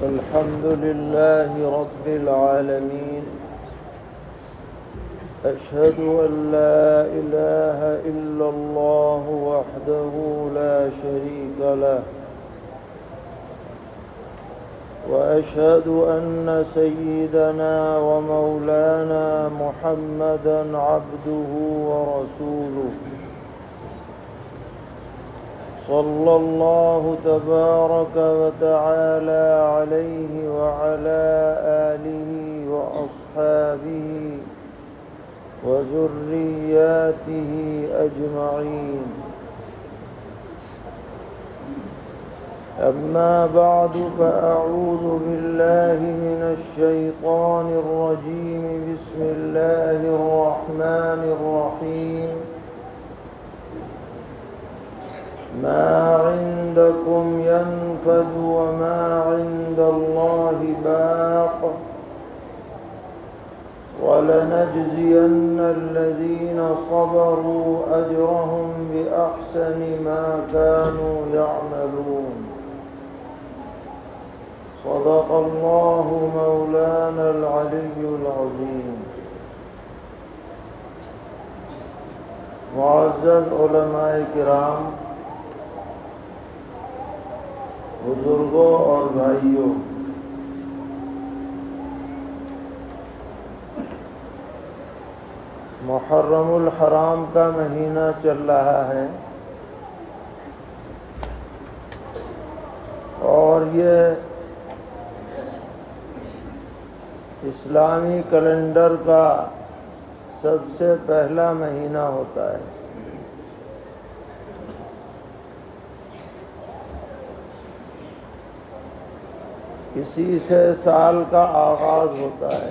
الحمد لله رب العالمين أشهد أن لا إله إلا الله وحده لا شريك له وأشهد أن سيدنا ومولانا محمدًا عبده ورسوله صلى الله تبارك وتعالى عليه وعلى آله وأصحابه وذرياته أجمعين. أما بعد فأعوذ بالله من الشيطان الرجيم. بسم الله الرحمن الرحيم. ما عندكم ينفد وما عند الله باق ولنجزين الذين صبروا أجرهم بأحسن ما كانوا يعملون. صدق الله مولانا العلي العظيم. معزز علماء کرام، بزرگوں اور بھائیوں، محرم الحرام کا مہینہ چل رہا ہے اور یہ اسلامی کیلنڈر کا سب سے پہلا مہینہ ہوتا ہے۔ اسی سے سال کا آغاز ہوتا ہے۔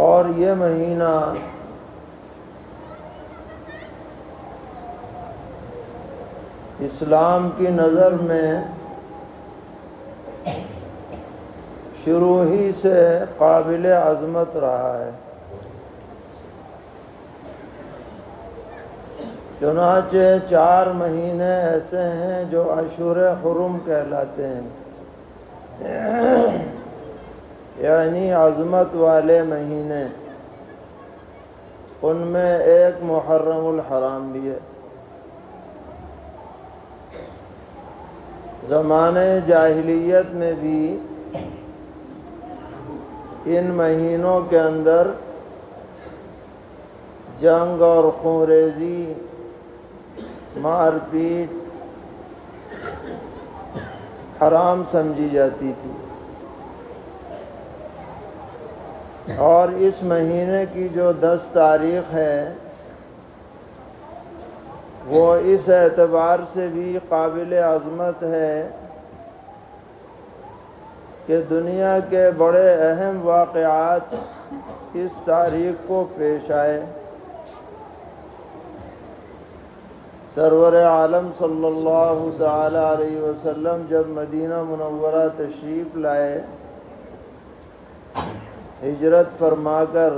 اور یہ مہینہ اسلام کی نظر میں شروع ہی سے قابل عظمت رہا ہے۔ چنانچہ 4 مہینے ایسے ہیں جو اشہر حرم کہلاتے ہیں، یعنی عظمت والے مہینے۔ ان میں ایک محرم الحرام بھی ہے۔ زمانے جاہلیت میں بھی ان مہینوں کے اندر جنگ اور خونریزی، مار پیٹ حرام سمجھی جاتی تھی، اور اس مہینے کی جو 10 تاریخ ہے وہ اس اعتبار سے بھی قابل عظمت ہے کہ دنیا کے بڑے اہم واقعات اس تاریخ کو پیش آئے۔ سرور عالم صلی اللہ تعالی علیہ وسلم جب مدینہ منورہ تشریف لائے، ہجرت فرما کر،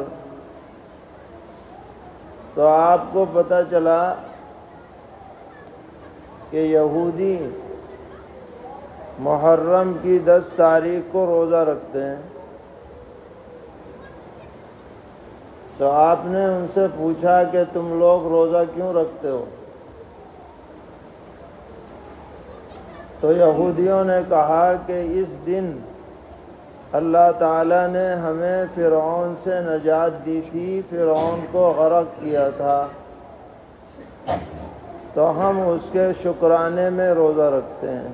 تو آپ کو پتہ چلا کہ یہودی محرم کی 10 تاریخ کو روزہ رکھتے ہیں۔ تو آپ نے ان سے پوچھا کہ تم لوگ روزہ کیوں رکھتے ہو؟ تو یہودیوں نے کہا کہ اس دن اللہ تعالیٰ نے ہمیں فرعون سے نجات دی تھی، فرعون کو غرق کیا تھا، تو ہم اس کے شکرانے میں روزہ رکھتے ہیں۔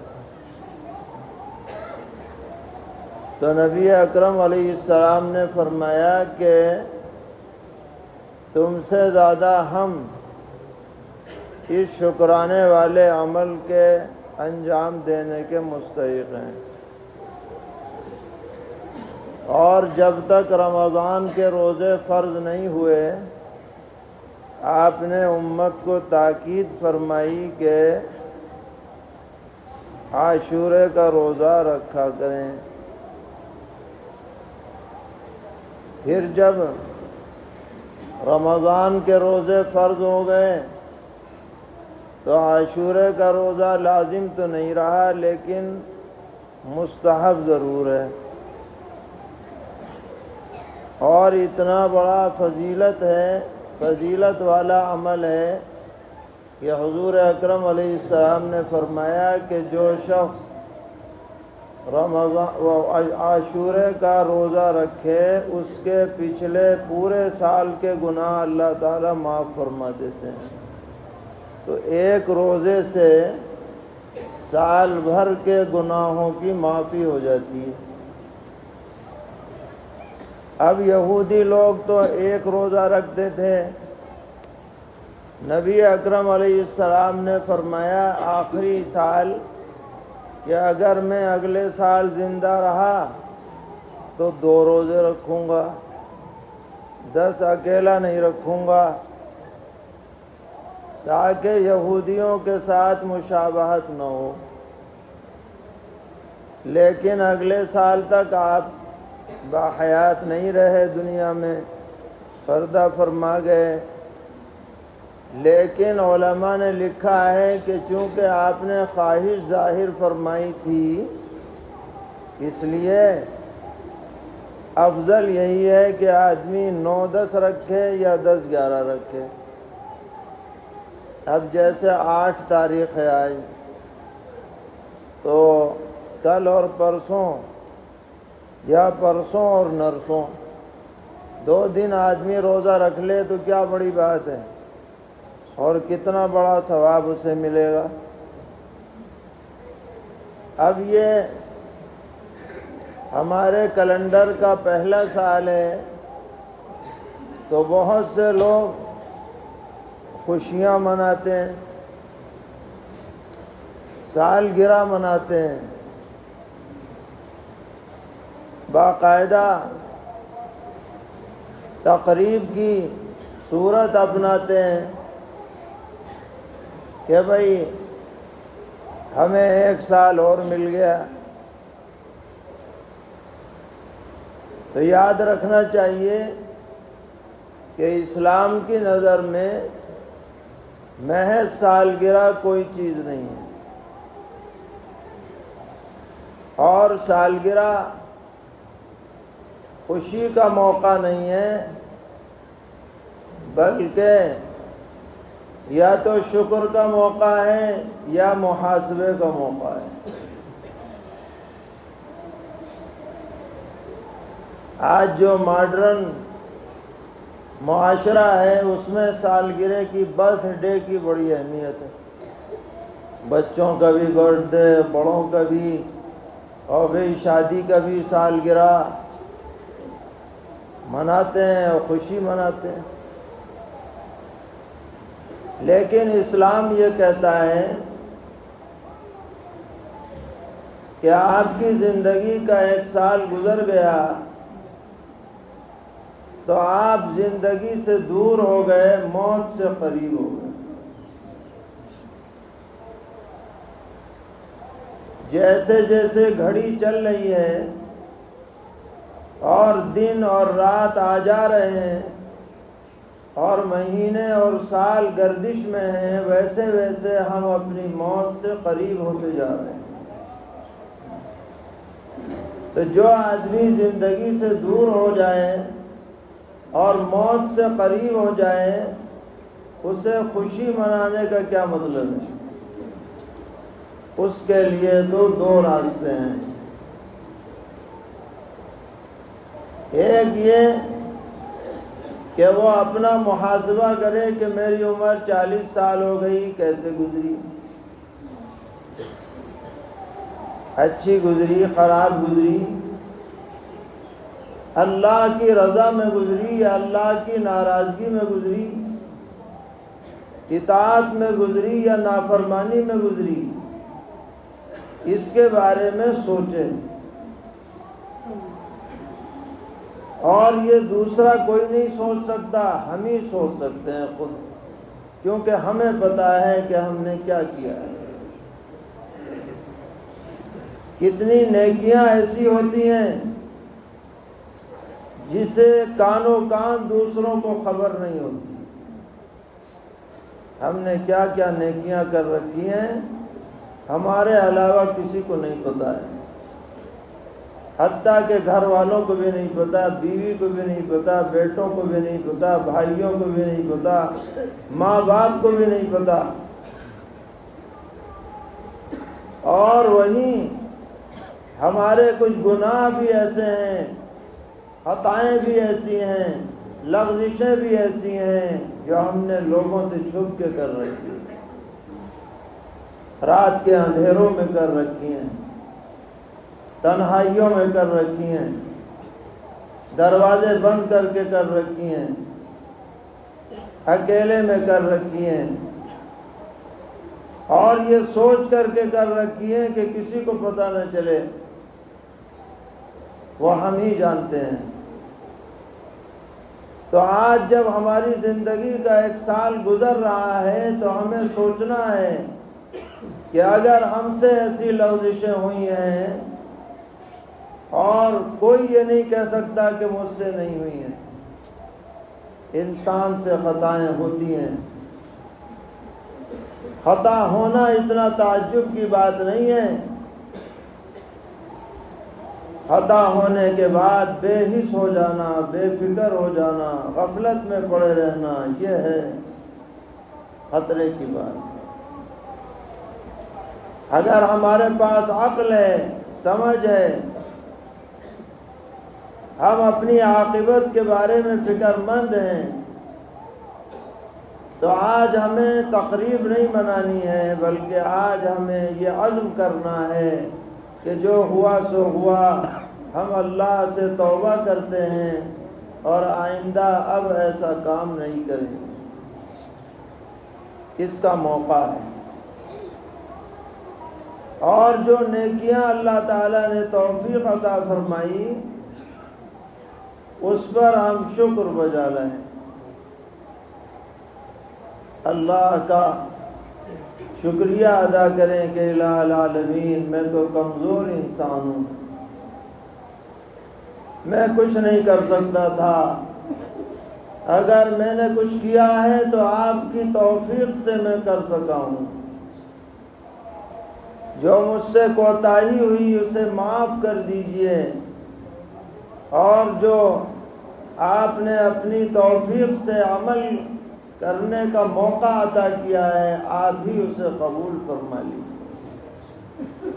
تو نبی اکرم علیہ السلام نے فرمایا کہ تم سے زیادہ ہم اس شکرانے والے عمل کے انجام دینے کے مستحق ہیں۔ اور جب تک رمضان کے روزے فرض نہیں ہوئے، آپ نے امت کو تاکید فرمائی کہ عاشورے کا روزہ رکھا کریں۔ پھر جب رمضان کے روزے فرض ہو گئے تو عاشورے کا روزہ لازم تو نہیں رہا لیکن مستحب ضرور ہے، اور اتنا بڑا فضیلت والا عمل ہے کہ حضور اکرم علیہ السلام نے فرمایا کہ جو شخص عاشورے کا روزہ رکھے اس کے پچھلے پورے سال کے گناہ اللہ تعالیٰ معاف فرما دیتے ہیں۔ تو ایک روزے سے سال بھر کے گناہوں کی معافی ہو جاتی ہے۔ اب یہودی لوگ تو ایک روزہ رکھتے تھے، نبی اکرم علیہ السلام نے فرمایا آخری سال کہ اگر میں اگلے سال زندہ رہا تو 2 روزے رکھوں گا، 10 اکیلا نہیں رکھوں گا، تاکہ یہودیوں کے ساتھ مشابہت نہ ہو۔ لیکن اگلے سال تک آپ باحیات نہیں رہے، دنیا میں پردہ فرما گئے، لیکن علماء نے لکھا ہے کہ چونکہ آپ نے خواہش ظاہر فرمائی تھی، اس لیے افضل یہی ہے کہ آدمی 9-10 رکھے یا 10-11 رکھے۔ اب جیسے 8 تاریخ ہے آج، تو کل اور پرسوں یا پرسوں اور نرسوں 2 دن آدمی روزہ رکھ لے تو کیا بڑی بات ہے، اور کتنا بڑا ثواب اسے ملے گا۔ اب یہ ہمارے کیلنڈر کا پہلا سال ہے، تو بہت سے لوگ خوشیاں مناتے ہیں، سالگرہ مناتے ہیں، باقاعدہ تقریب کی صورت اپناتے ہیں کہ بھائی ہمیں 1 سال اور مل گیا۔ تو یاد رکھنا چاہیے کہ اسلام کی نظر میں محض سالگرہ کوئی چیز نہیں ہے، اور سالگرہ خوشی کا موقع نہیں ہے، بلکہ یا تو شکر کا موقع ہے یا محاسبے کا موقع ہے۔ آج جو ماڈرن معاشرہ ہے اس میں سالگرہ کی، برتھ ڈے کی بڑی اہمیت ہے، بچوں کا بھی برتھ ڈے، بڑوں کا بھی، اور بھی شادی کا بھی سالگرہ مناتے ہیں اور خوشی مناتے ہیں۔ لیکن اسلام یہ کہتا ہے کہ آپ کی زندگی کا 1 سال گزر گیا تو آپ زندگی سے دور ہو گئے، موت سے قریب ہو گئے۔ جیسے جیسے گھڑی چل رہی ہے اور دن اور رات آ جا رہے ہیں اور مہینے اور سال گردش میں ہیں، ویسے ویسے ہم اپنی موت سے قریب ہوتے جا رہے ہیں۔ تو جو آدمی زندگی سے دور ہو جائے اور موت سے قریب ہو جائے، اسے خوشی منانے کا کیا مطلب ہے؟ اس کے لیے تو 2 راستے ہیں۔ ایک یہ کہ وہ اپنا محاسبہ کرے کہ میری عمر 40 سال ہو گئی، کیسے گزری، اچھی گزری، خراب گزری، اللہ کی رضا میں گزری یا اللہ کی ناراضگی میں گزری، اطاعت میں گزری یا نافرمانی میں گزری، اس کے بارے میں سوچے۔ اور یہ دوسرا کوئی نہیں سوچ سکتا، ہم ہی سوچ سکتے ہیں خود، کیونکہ ہمیں پتہ ہے کہ ہم نے کیا کیا ہے۔ کتنی نیکیاں ایسی ہوتی ہیں جسے کانوں کان دوسروں کو خبر نہیں ہوتی، ہم نے کیا کیا نیکیاں کر رکھی ہیں ہمارے علاوہ کسی کو نہیں پتہ ہے، حتیٰ کہ گھر والوں کو بھی نہیں پتہ، بیوی کو بھی نہیں پتہ، بیٹوں کو بھی نہیں پتہ، بھائیوں کو بھی نہیں پتہ، ماں باپ کو بھی نہیں پتہ۔ اور وہیں ہمارے کچھ گناہ بھی ایسے ہیں، خطائیں بھی ایسی ہیں، لغزشیں بھی ایسی ہیں جو ہم نے لوگوں سے چھپ کے کر رکھی ہیں، رات کے اندھیروں میں کر رکھی ہیں، تنہائیوں میں کر رکھی ہیں، دروازے بند کر کے کر رکھی ہیں، اکیلے میں کر رکھی ہیں، اور یہ سوچ کر کے کر رکھی ہیں کہ کسی کو پتہ نہ چلے، وہ ہم ہی جانتے ہیں۔ تو آج جب ہماری زندگی کا 1 سال گزر رہا ہے تو ہمیں سوچنا ہے کہ اگر ہم سے ایسی لغزشیں ہوئی ہیں، اور کوئی یہ نہیں کہہ سکتا کہ مجھ سے نہیں ہوئی ہیں، انسان سے خطائیں ہوتی ہیں، خطا ہونا اتنا تعجب کی بات نہیں ہے، خطا ہونے کے بعد بے حس ہو جانا، بے فکر ہو جانا، غفلت میں پڑے رہنا، یہ ہے خطرے کی بات۔ اگر ہمارے پاس عقل ہے، سمجھ ہے، ہم اپنی عاقبت کے بارے میں فکر مند ہیں، تو آج ہمیں تقریب نہیں منانی ہے، بلکہ آج ہمیں یہ عزم کرنا ہے کہ جو ہوا سو ہوا، ہم اللہ سے توبہ کرتے ہیں اور آئندہ اب ایسا کام نہیں کریں گے۔ اس کا موقع ہے، اور جو نیکیاں اللہ تعالیٰ نے توفیق عطا فرمائی اس پر ہم شکر بجا لیں، اللہ کا شکریہ ادا کریں کہ الہ العالمین میں تو کمزور انسان ہوں، میں کچھ نہیں کر سکتا تھا، اگر میں نے کچھ کیا ہے تو آپ کی توفیق سے میں کر سکا ہوں، جو مجھ سے کوتاہی ہوئی اسے معاف کر دیجئے، اور جو آپ نے اپنی توفیق سے عمل کرنے کا موقع عطا کیا ہے آپ ہی اسے قبول فرما لیجیے۔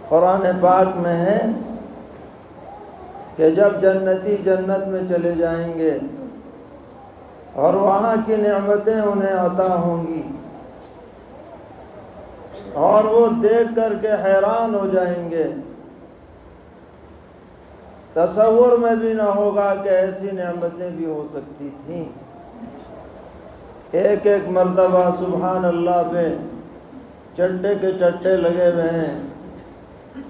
قرآن پاک میں ہے کہ جب جنتی جنت میں چلے جائیں گے اور وہاں کی نعمتیں انہیں عطا ہوں گی، اور وہ دیکھ کر کے حیران ہو جائیں گے، تصور میں بھی نہ ہوگا کہ ایسی نعمتیں بھی ہو سکتی تھیں۔ ایک ایک مرتبہ سبحان اللہ پہ چٹے کے چٹے لگے ہوئے ہیں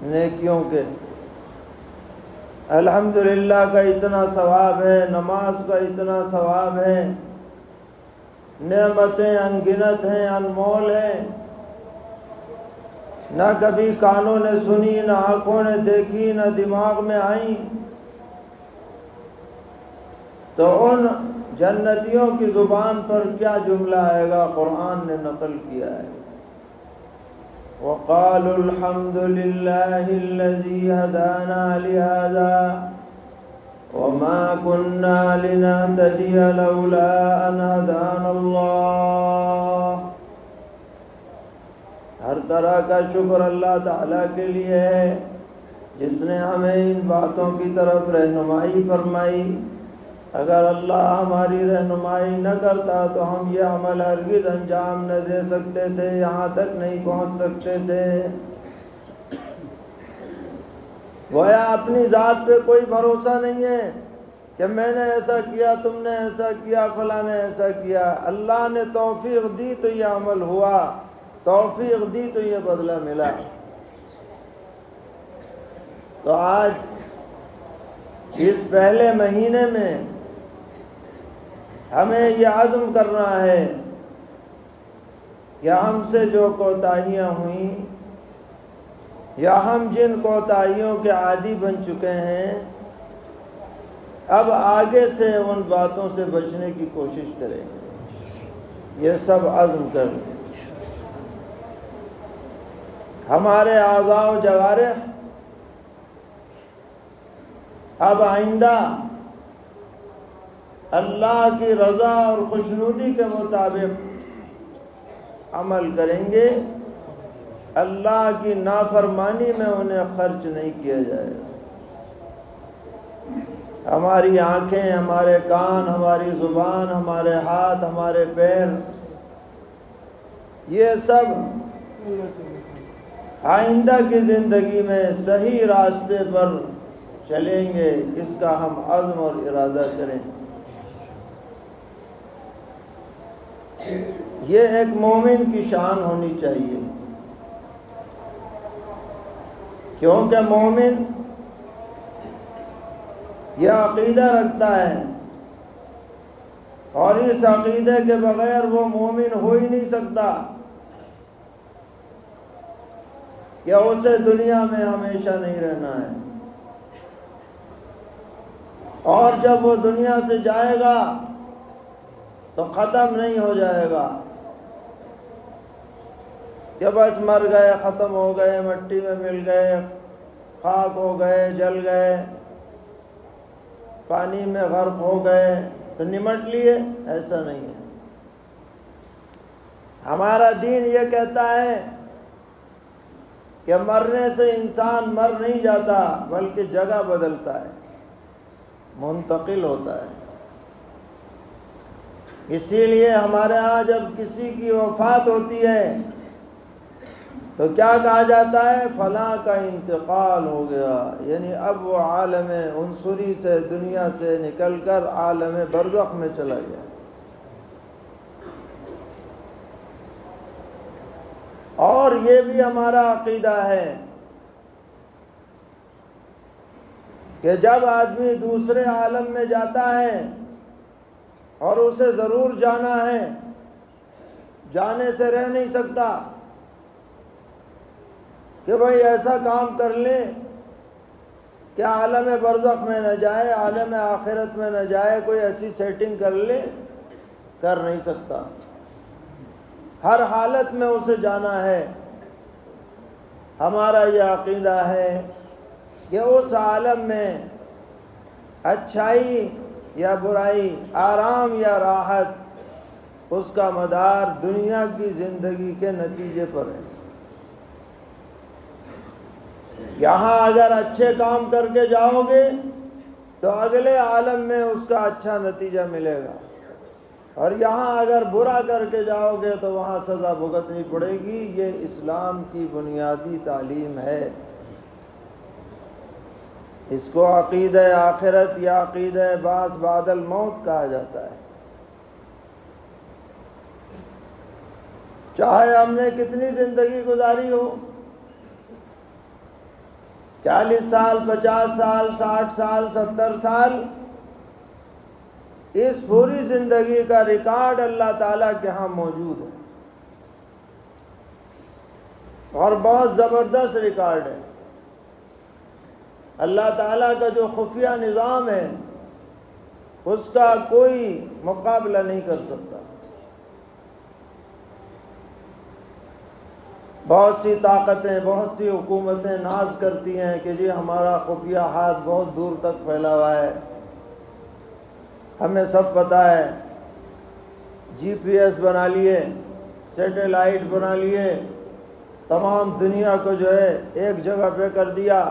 نیکیوں کے، الحمدللہ کا اتنا ثواب ہے، نماز کا اتنا ثواب ہے، نعمتیں انگنت ہیں، انمول ہیں، نہ کبھی کانوں نے سنی، نہ آنکھوں نے دیکھی، نہ دماغ میں آئیں، تو ان جنتیوں کی زبان پر کیا جملہ آئے گا؟ قرآن نے نقل کیا ہے، وَقَالُوا الْحَمْدُ لِلَّهِ الَّذِي هَدَانَا لِهَذَا وَمَا كُنَّا لِنَهْتَدِيَ لَوْلَا أَنْ هَدَانَا اللَّهُ۔ ہر طرح کا شکر اللہ تعالیٰ کے لیے ہے جس نے ہمیں ان باتوں کی طرف رہنمائی فرمائی۔ اگر اللہ ہماری رہنمائی نہ کرتا تو ہم یہ عمل ہرگز انجام نہ دے سکتے تھے، یہاں تک نہیں پہنچ سکتے تھے۔ گویا اپنی ذات پہ کوئی بھروسہ نہیں ہے کہ میں نے ایسا کیا، تم نے ایسا کیا، فلاں نے ایسا کیا۔ اللہ نے توفیق دی تو یہ عمل ہوا، توفیق دی تو یہ بدلہ ملا۔ تو آج اس پہلے مہینے میں ہمیں یہ عزم کرنا ہے کہ ہم سے جو کوتاہیاں ہوئیں یا ہم جن کوتاہیوں کے عادی بن چکے ہیں، اب آگے سے ان باتوں سے بچنے کی کوشش کریں گے۔ یہ سب عزم کر لیں۔ ہمارے اعضاء و جوارح اب آئندہ اللہ کی رضا اور خوشنودی کے مطابق عمل کریں گے، اللہ کی نافرمانی میں انہیں خرچ نہیں کیا جائے گا۔ ہماری آنکھیں، ہمارے کان، ہماری زبان، ہمارے ہاتھ، ہمارے پیر، یہ سب آئندہ کی زندگی میں صحیح راستے پر چلیں گے، اس کا ہم عزم اور ارادہ کریں۔ یہ ایک مومن کی شان ہونی چاہیے، کیونکہ مومن یہ عقیدہ رکھتا ہے، اور اس عقیدے کے بغیر وہ مومن ہو ہی نہیں سکتا کہ اسے دنیا میں ہمیشہ نہیں رہنا ہے، اور جب وہ دنیا سے جائے گا تو ختم نہیں ہو جائے گا کہ بس مر گئے، ختم ہو گئے، مٹی میں مل گئے، خاک ہو گئے، جل گئے، پانی میں غرق ہو گئے تو نمٹ لیے۔ ایسا نہیں ہے۔ ہمارا دین یہ کہتا ہے کہ مرنے سے انسان مر نہیں جاتا، بلکہ جگہ بدلتا ہے، منتقل ہوتا ہے۔ اسی لیے ہمارے ہاں جب کسی کی وفات ہوتی ہے تو کیا کہا جاتا ہے؟ فلاں کا انتقال ہو گیا، یعنی اب وہ عالم عنصری سے، دنیا سے نکل کر عالم برزخ میں چلا گیا۔ اور یہ بھی ہمارا عقیدہ ہے کہ جب آدمی دوسرے عالم میں جاتا ہے اور اسے ضرور جانا ہے، جانے سے رہ نہیں سکتا کہ بھئی ایسا کام کر لے کہ عالم برزخ میں نہ جائے، عالم آخرت میں نہ جائے، کوئی ایسی سیٹنگ کر لے، کر نہیں سکتا۔ ہر حالت میں اسے جانا ہے۔ ہمارا یہ عقیدہ ہے کہ اس عالم میں اچھائی یا برائی، آرام یا راحت، اس کا مدار دنیا کی زندگی کے نتیجے پر ہے۔ یہاں اگر اچھے کام کر کے جاؤ گے تو اگلے عالم میں اس کا اچھا نتیجہ ملے گا، اور یہاں اگر برا کر کے جاؤ گے تو وہاں سزا بھگتنی پڑے گی۔ یہ اسلام کی بنیادی تعلیم ہے۔ اس کو عقیدہ آخرت یا عقیدہ بعث بعد الموت کہا جاتا ہے۔ چاہے ہم نے کتنی زندگی گزاری ہو، 40 سال، 50 سال، 60 سال، 70 سال، اس پوری زندگی کا ریکارڈ اللہ تعالیٰ کے ہاں موجود ہے، اور بہت زبردست ریکارڈ ہے۔ اللہ تعالیٰ کا جو خفیہ نظام ہے اس کا کوئی مقابلہ نہیں کر سکتا۔ بہت سی طاقتیں، بہت سی حکومتیں ناز کرتی ہیں کہ جی ہمارا خفیہ ہاتھ بہت دور تک پھیلا ہوا ہے، ہمیں سب پتہ ہے، جی پی ایس بنا لیے، سیٹلائٹ بنا لیے، تمام دنیا کو جو ہے ایک جگہ پہ کر دیا،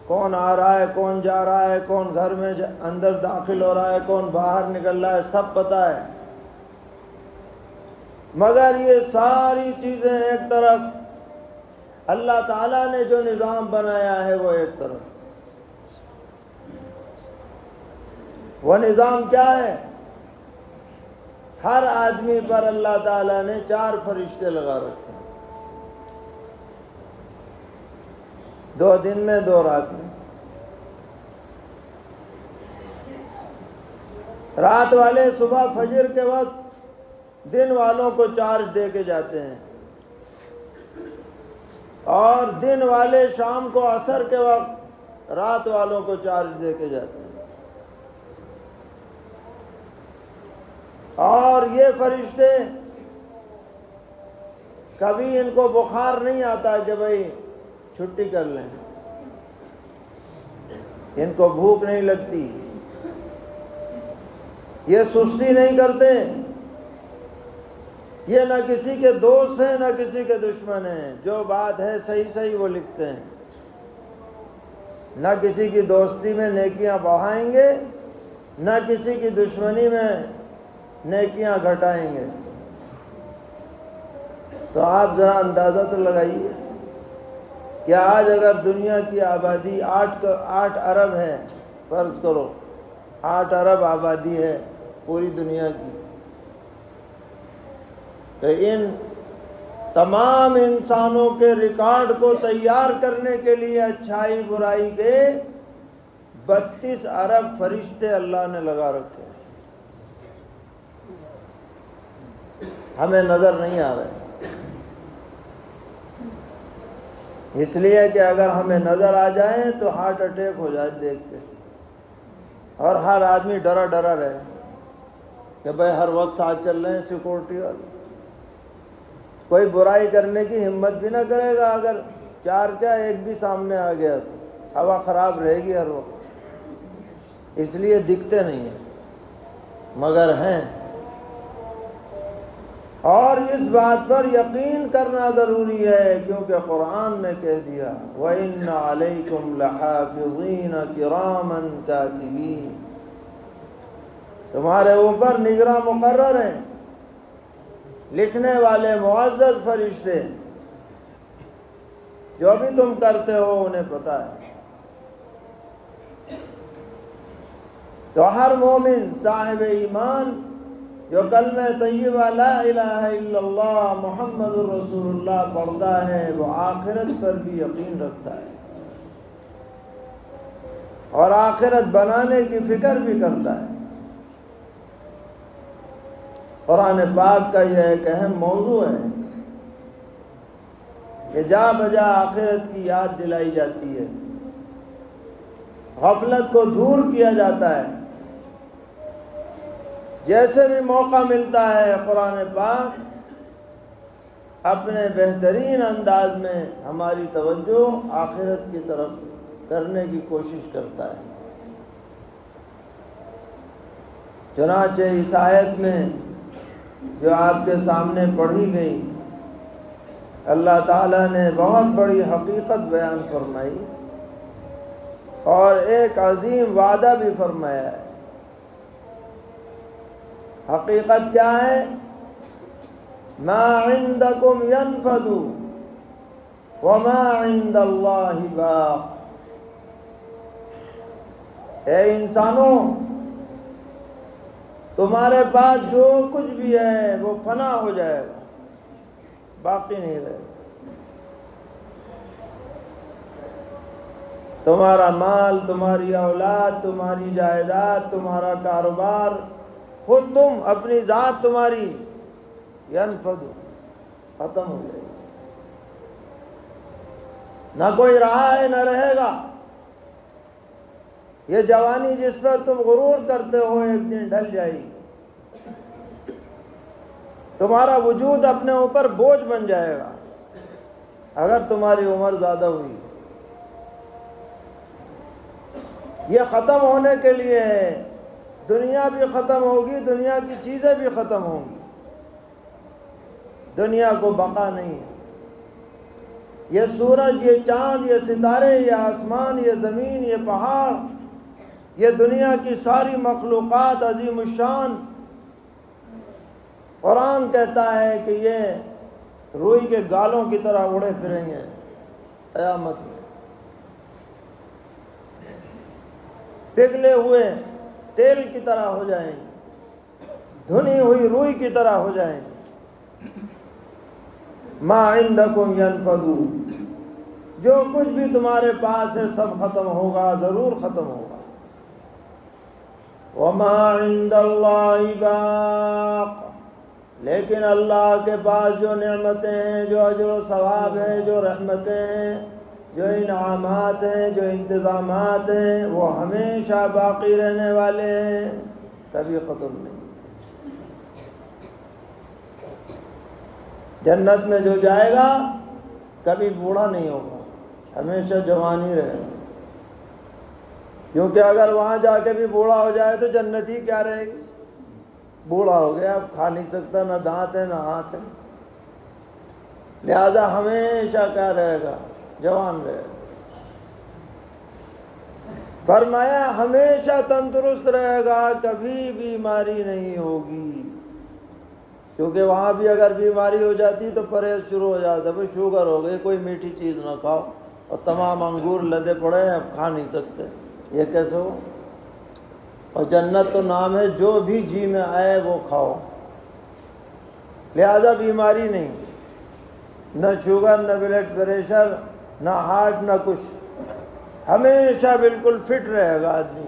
کون آ رہا ہے، کون جا رہا ہے، کون گھر میں اندر داخل ہو رہا ہے، کون باہر نکل رہا ہے، سب پتہ ہے۔ مگر یہ ساری چیزیں ایک طرف، اللہ تعالیٰ نے جو نظام بنایا ہے وہ ایک طرف۔ وہ نظام کیا ہے؟ ہر آدمی پر اللہ تعالیٰ نے 4 فرشتے لگا رکھے ہیں، 2 دن میں 2 رات میں۔ رات والے صبح فجر کے وقت دن والوں کو چارج دے کے جاتے ہیں، اور دن والے شام کو عصر کے وقت رات والوں کو چارج دے کے جاتے ہیں۔ اور یہ فرشتے کبھی ان کو بخار نہیں آتا کہ بھئی چھٹی کر لیں، ان کو بھوک نہیں لگتی، یہ سستی نہیں کرتے، یہ نہ کسی کے دوست ہیں نہ کسی کے دشمن ہیں، جو بات ہے صحیح صحیح وہ لکھتے ہیں، نہ کسی کی دوستی میں نیکیاں بڑھائیں گے نہ کسی کی دشمنی میں نیکیاں گھٹائیں گے۔ تو آپ ذرا اندازہ تو لگائیے کہ آج اگر دنیا کی آبادی 8 ارب ہے، فرض کرو 8 ارب آبادی ہے پوری دنیا کی، تو ان تمام انسانوں کے ریکارڈ کو تیار کرنے کے لیے اچھائی برائی کے 32 ارب فرشتے اللہ نے لگا رکھے، ہمیں نظر نہیں آ رہے، اس لیے کہ اگر ہمیں نظر آ جائیں تو ہارٹ اٹیک ہو جائے دیکھ کے، اور ہر آدمی ڈرا ڈرا رہے کہ بھائی ہر وقت ساتھ چل رہے ہیں سیکورٹی والے، کوئی برائی کرنے کی ہمت بھی نہ کرے گا، اگر 4 کیا 1 بھی سامنے آ گیا تو ہوا خراب رہے گی ہر وقت، اس لیے دکھتے نہیں ہیں مگر ہیں۔ اور اس بات پر یقین کرنا ضروری ہے کیونکہ قرآن نے کہہ دیا وَإِنَّ عَلَيْكُمْ لَحَافِظِينَ كِرَامًا كَاتِبِينَ، تمہارے اوپر نگراں مقرر ہیں، لکھنے والے معزز فرشتے، جو بھی تم کرتے ہو انہیں پتہ ہے۔ تو ہر مومن صاحب ایمان جو کلمہ طیبہ لا الہ الا اللہ محمد الرسول اللہ پڑھتا ہے وہ آخرت پر بھی یقین رکھتا ہے اور آخرت بنانے کی فکر بھی کرتا ہے۔ قرآن پاک کا یہ ایک اہم موضوع ہے کہ جا بجا آخرت کی یاد دلائی جاتی ہے، غفلت کو دور کیا جاتا ہے، جیسے بھی موقع ملتا ہے قرآن پاک اپنے بہترین انداز میں ہماری توجہ آخرت کی طرف کرنے کی کوشش کرتا ہے۔ چنانچہ اس آیت میں جو آپ کے سامنے پڑھی گئی، اللہ تعالیٰ نے بہت بڑی حقیقت بیان فرمائی اور ایک عظیم وعدہ بھی فرمایا ہے۔ حقیقت کیا ہے؟ ما عندکم ینفد وما عند اللہ باق، اے انسانوں تمہارے پاس جو کچھ بھی ہے وہ فنا ہو جائے گا، باقی نہیں رہے گا۔ تمہارا مال، تمہاری اولاد، تمہاری جائیداد، تمہارا کاروبار، خود تم، اپنی ذات تمہاری ینفد، ختم ہو جائے گی، نہ کوئی رہا ہے نہ رہے گا۔ یہ جوانی جس پر تم غرور کرتے ہو ایک دن ڈھل جائے گی، تمہارا وجود اپنے اوپر بوجھ بن جائے گا اگر تمہاری عمر زیادہ ہوئی۔ یہ ختم ہونے کے لیے ہے، دنیا بھی ختم ہوگی، دنیا کی چیزیں بھی ختم ہوں گی، دنیا کو بقا نہیں ہے۔ یہ سورج، یہ چاند، یہ ستارے، یہ آسمان، یہ زمین، یہ پہاڑ، یہ دنیا کی ساری مخلوقات عظیم الشان، قرآن کہتا ہے کہ یہ روئی کے گالوں کی طرح اڑے پھریں گے قیامت میں، پگھلے ہوئے تیل کی طرح ہو جائیں گے، دھنی ہوئی روئی کی طرح ہو جائیں گے۔ ما عندکم ینفد، جو کچھ بھی تمہارے پاس ہے سب ختم ہوگا، ضرور ختم ہوگا۔ وما عند اللہ باق، لیکن اللہ کے پاس جو نعمتیں ہیں، جو اجر و ثواب ہے، جو رحمتیں ہیں، جو انعامات ہیں، جو انتظامات ہیں، وہ ہمیشہ باقی رہنے والے ہیں، کبھی ختم نہیں۔ جنت میں جو جائے گا کبھی بوڑھا نہیں ہوگا، ہمیشہ جوان ہی رہے گا، کیونکہ اگر وہاں جا کے بھی بوڑھا ہو جائے تو جنت ہی کیا رہے گی؟ بوڑھا ہو گیا، اب کھا نہیں سکتا، نہ دانت ہے نہ ہاتھ ہے، لہذا ہمیشہ کیا رہے گا؟ جوان رہے گا۔ فرمایا ہمیشہ تندرست رہے گا، کبھی بیماری نہیں ہوگی، کیونکہ وہاں بھی اگر بیماری ہو جاتی تو پرہیز شروع ہو جاتا، بھئی شوگر ہو گئی، کوئی میٹھی چیز نہ کھاؤ، اور تمام انگور لدے پڑے ہیں، اب کھا نہیں سکتے، یہ کیسے ہو؟ اور جنت تو نام ہے، جو بھی جی میں آئے وہ کھاؤ، لہذا بیماری نہیں، نہ شوگر، نہ بلڈ پریشر، نہ ہارٹ، نہ کچھ، ہمیشہ بالکل فٹ رہے گا آدمی۔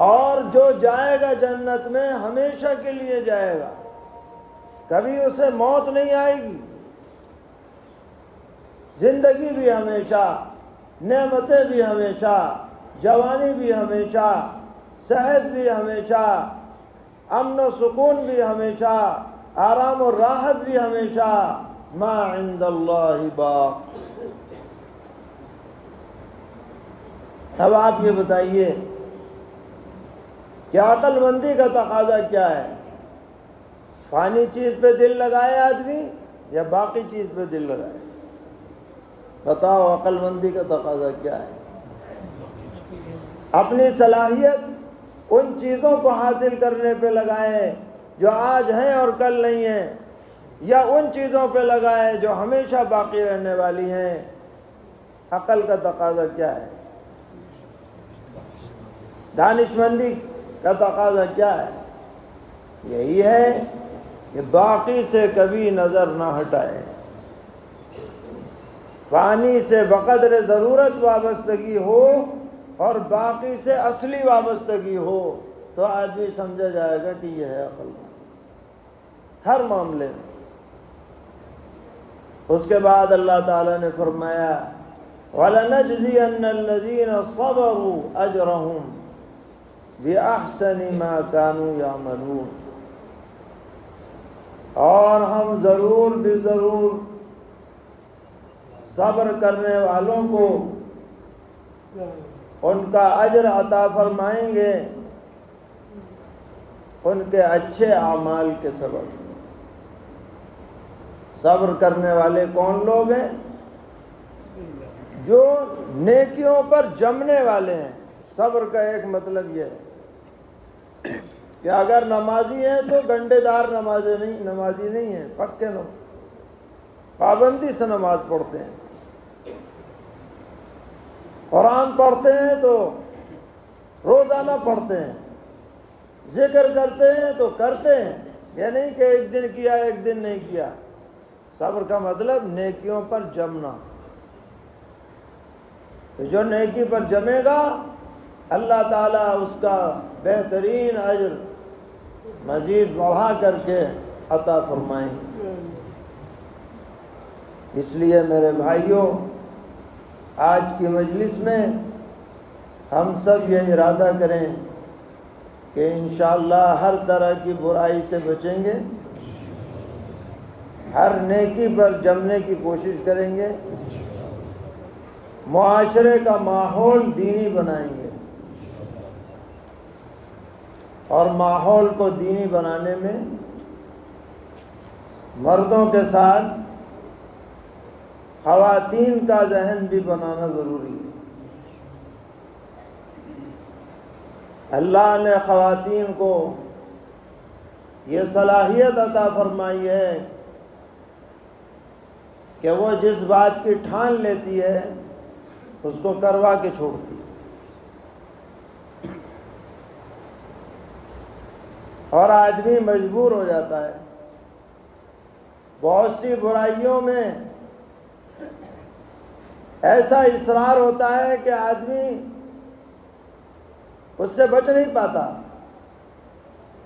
اور جو جائے گا جنت میں ہمیشہ کے لیے جائے گا، کبھی اسے موت نہیں آئے گی، زندگی بھی ہمیشہ، نعمتیں بھی ہمیشہ، جوانی بھی ہمیشہ، صحت بھی ہمیشہ، امن و سکون بھی ہمیشہ، آرام و راحت بھی ہمیشہ، ما عند اللہ باق۔ اب آپ یہ بتائیے کہ عقل مندی کا تقاضا کیا ہے؟ فانی چیز پہ دل لگائے آدمی یا باقی چیز پہ دل لگائے؟ بتاؤ عقل مندی کا تقاضا کیا ہے؟ اپنی صلاحیت ان چیزوں کو حاصل کرنے پہ لگائیں جو آج ہیں اور کل نہیں ہیں، یا ان چیزوں پہ لگائیں جو ہمیشہ باقی رہنے والی ہیں؟ عقل کا تقاضا کیا ہے؟ دانشمندی کا تقاضا کیا ہے؟ یہی ہے کہ باقی سے کبھی نظر نہ ہٹائے، فانی سے بقدر ضرورت وابستگی ہو اور باقی سے اصلی وابستگی ہو، تو آدمی سمجھا جائے گا کہ یہ ہے عقل مند ہر معاملے میں۔ اس کے بعد اللہ تعالیٰ نے فرمایا وَلَنَجْزِيَنَّ الَّذِينَ صَبَرُوا أَجْرَهُمْ بِأَحْسَنِ مَا كَانُوا يَعْمَلُونَ، اور ہم ضرور بھی ضرور صبر کرنے والوں کو ان کا اجر عطا فرمائیں گے ان کے اچھے اعمال کے سبب۔ صبر کرنے والے کون لوگ ہیں؟ جو نیکیوں پر جمنے والے ہیں۔ صبر کا ایک مطلب یہ ہے کہ اگر نمازی ہیں تو گنڈے دار نمازی نہیں ہیں، پکے پابندی سے نماز پڑھتے ہیں، قرآن پڑھتے ہیں تو روزانہ پڑھتے ہیں، ذکر کرتے ہیں تو کرتے ہیں، یہ نہیں کہ ایک دن کیا ایک دن نہیں کیا۔ صبر کا مطلب نیکیوں پر جمنا۔ تو جو نیکی پر جمے گا اللہ تعالیٰ اس کا بہترین اجر مزید بڑھا کر کے عطا فرمائیں۔ اس لیے میرے بھائیوں، آج کی مجلس میں ہم سب یہ ارادہ کریں کہ انشاءاللہ ہر طرح کی برائی سے بچیں گے، ہر نیکی پر جمنے کی کوشش کریں گے، معاشرے کا ماحول دینی بنائیں گے، اور ماحول کو دینی بنانے میں مردوں کے ساتھ خواتین کا ذہن بھی بنانا ضروری ہے۔ اللہ نے خواتین کو یہ صلاحیت عطا فرمائی ہے کہ وہ جس بات کی ٹھان لیتی ہے اس کو کروا کے چھوڑتی ہے، اور آدمی مجبور ہو جاتا ہے۔ بہت سی برائیوں میں ایسا اصرار ہوتا ہے کہ آدمی اس سے بچ نہیں پاتا،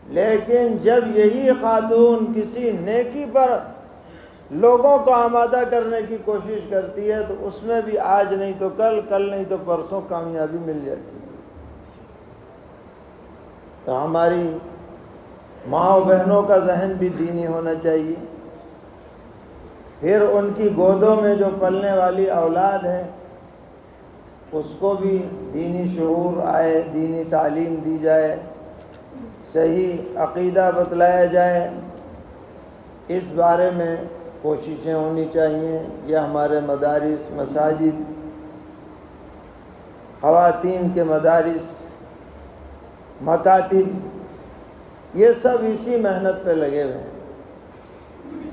لیکن جب یہی خاتون کسی نیکی پر لوگوں کو آمادہ کرنے کی کوشش کرتی ہے تو اس میں بھی آج نہیں تو کل، کل نہیں تو پرسوں کامیابی مل جاتی ہے۔ تو ہماری ماں و بہنوں کا ذہن بھی دینی ہونا چاہیے۔ پھر ان کی گودوں میں جو پلنے والی اولاد ہے اس کو بھی دینی شعور آئے، دینی تعلیم دی جائے، صحیح عقیدہ بتلایا جائے، اس بارے میں کوششیں ہونی چاہیے۔ یہ ہمارے مدارس، مساجد، خواتین کے مدارس، مکاتب، یہ سب اسی محنت پہ لگے ہوئے ہیں۔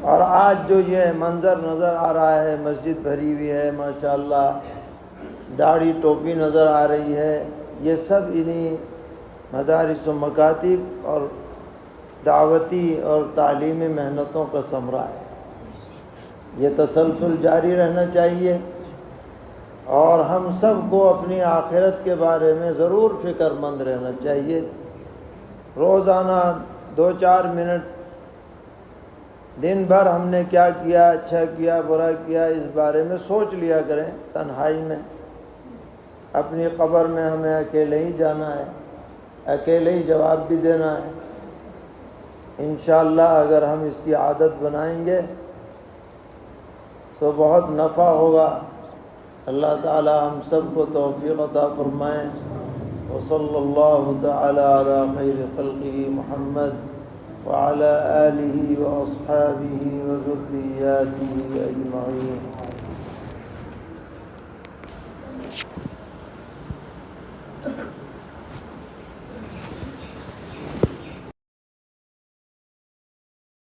اور آج جو یہ منظر نظر آ رہا ہے، مسجد بھری ہوئی ہے ماشاءاللہ، داڑھی ٹوپی نظر آ رہی ہے، یہ سب انہی مدارس و مکاتب اور دعوتی اور تعلیمی محنتوں کا ثمرہ ہے۔ یہ تسلسل جاری رہنا چاہیے، اور ہم سب کو اپنی آخرت کے بارے میں ضرور فکر مند رہنا چاہیے۔ روزانہ 2-4 منٹ دن بھر ہم نے کیا کیا، اچھا کیا، برا کیا، اس بارے میں سوچ لیا کریں تنہائی میں۔ اپنی قبر میں ہمیں اکیلے ہی جانا ہے، اکیلے ہی جواب بھی دینا ہے۔ انشاءاللہ اگر ہم اس کی عادت بنائیں گے تو بہت نفع ہوگا۔ اللہ تعالی ہم سب کو توفیق عطا فرمائیں۔ وصلی اللہ تعالی علی خیر خلقہ محمد وعلی آلہ واصحابہ وذریاتہ اجمعین۔